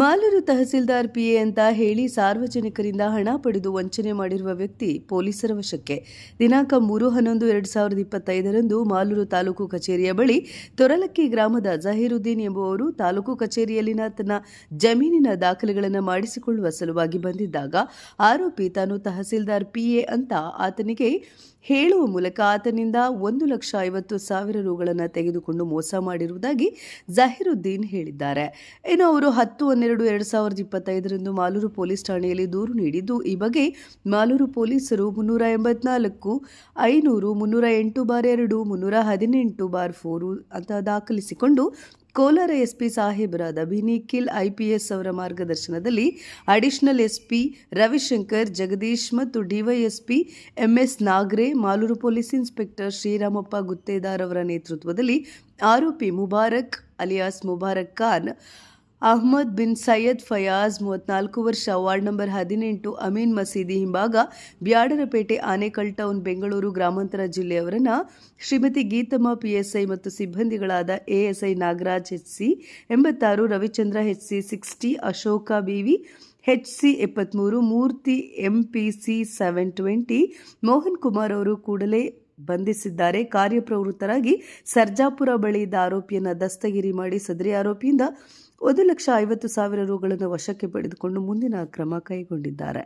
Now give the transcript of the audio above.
Malur tahsildar PA ಅಂತ ಹೇಳಿ ಸಾರ್ವಜನಿಕರಿಂದ ಹಣ ಪಡೆದು ವಂಚನೆ ಮಾಡಿರುವ ವ್ಯಕ್ತಿ ಪೊಲೀಸರ ವಶಕ್ಕೆ. ದಿನಾಂಕ 3/11/2025 ಮಾಲೂರು ತಾಲೂಕು ಕಚೇರಿಯ ಬಳಿ ತೊರಲಕ್ಕಿ ಗ್ರಾಮದ ಜಹೀರುದ್ದೀನ್ ಎಂಬುವರು ತಾಲೂಕು ಕಚೇರಿಯಲ್ಲಿನ ತನ್ನ ಜಮೀನಿನ ದಾಖಲೆಗಳನ್ನು ಮಾಡಿಸಿಕೊಳ್ಳುವ ಸಲುವಾಗಿ ಬಂದಿದ್ದಾಗ ಆರೋಪಿ ತಾನು ತಹಸೀಲ್ದಾರ್ ಪಿಎ ಅಂತ ಆತನಿಗೆ ಹೇಳುವ ಮೂಲಕ ಆತನಿಂದ 1,50,000 ರೂಗಳನ್ನು ತೆಗೆದುಕೊಂಡು ಮೋಸ ಮಾಡಿರುವುದಾಗಿ ಜಹೀರುದ್ದೀನ್ ಹೇಳಿದ್ದಾರೆ. ಇನ್ನು ಅವರು 10/12/2025 ಮಾಲೂರು ಪೊಲೀಸ್ ಠಾಣೆಯಲ್ಲಿ ದೂರು ನೀಡಿದ್ದು, ಈ ಬಗ್ಗೆ ಮಾಲೂರು ಪೊಲೀಸರು 384 500 308/2 318/4 ಅಂತ ದಾಖಲಿಸಿಕೊಂಡು ಕೋಲಾರ ಎಸ್ಪಿ ಸಾಹೇಬರಾದ ಬಿನಿಖಿಲ್ IPS ಅವರ ಮಾರ್ಗದರ್ಶನದಲ್ಲಿ ಅಡಿಷನಲ್ ಎಸ್ಪಿ ರವಿಶಂಕರ್ ಜಗದೀಶ್ ಮತ್ತು DYSP MS Nagre, Malur police inspector Sriramappa Guttedar ಅವರ ನೇತೃತ್ವದಲ್ಲಿ ಆರೋಪಿ ಮುಬಾರಕ್ ಅಲಿಯಾಸ್ ಮುಬಾರಕ್ ಖಾನ್, ಅಹ್ಮದ್ ಬಿನ್ ಸೈಯದ್ ಫಯಾಜ್ 34 ವರ್ಷ, ವಾರ್ಡ್ ನಂಬರ್ 18, ಅಮೀನ್ ಮಸೀದಿ ಹಿಂಭಾಗ, ಬ್ಯಾಡರಪೇಟೆ, ಆನೇಕಲ್ ಟೌನ್, ಬೆಂಗಳೂರು ಗ್ರಾಮಾಂತರ ಜಿಲ್ಲೆಯವರನ್ನ ಶ್ರೀಮತಿ ಗೀತಮ್ಮ PSI ಮತ್ತು ಸಿಬ್ಬಂದಿಗಳಾದ ASI Nagaraj HC 86, Ravichandra HC 60, Ashoka BV HC 73, ಮೂರ್ತಿ MPC 720, ಮೋಹನ್ ಕುಮಾರ್ ಅವರು ಕೂಡಲೇ ಬಂಧಿಸಿದ್ದಾರೆ. ಕಾರ್ಯಪ್ರವೃತ್ತರಾಗಿ ಸರ್ಜಾಪುರ ಬಳಿ ಇದ್ದ ಆರೋಪಿಯನ್ನು ದಸ್ತಗಿರಿ ಮಾಡಿ ಸದರಿ ಆರೋಪಿಯಿಂದ 1,50,000 ರೂಗಳನ್ನು ವಶಕ್ಕೆ ಪಡೆದುಕೊಂಡು ಮುಂದಿನ ಕ್ರಮ ಕೈಗೊಂಡಿದ್ದಾರೆ.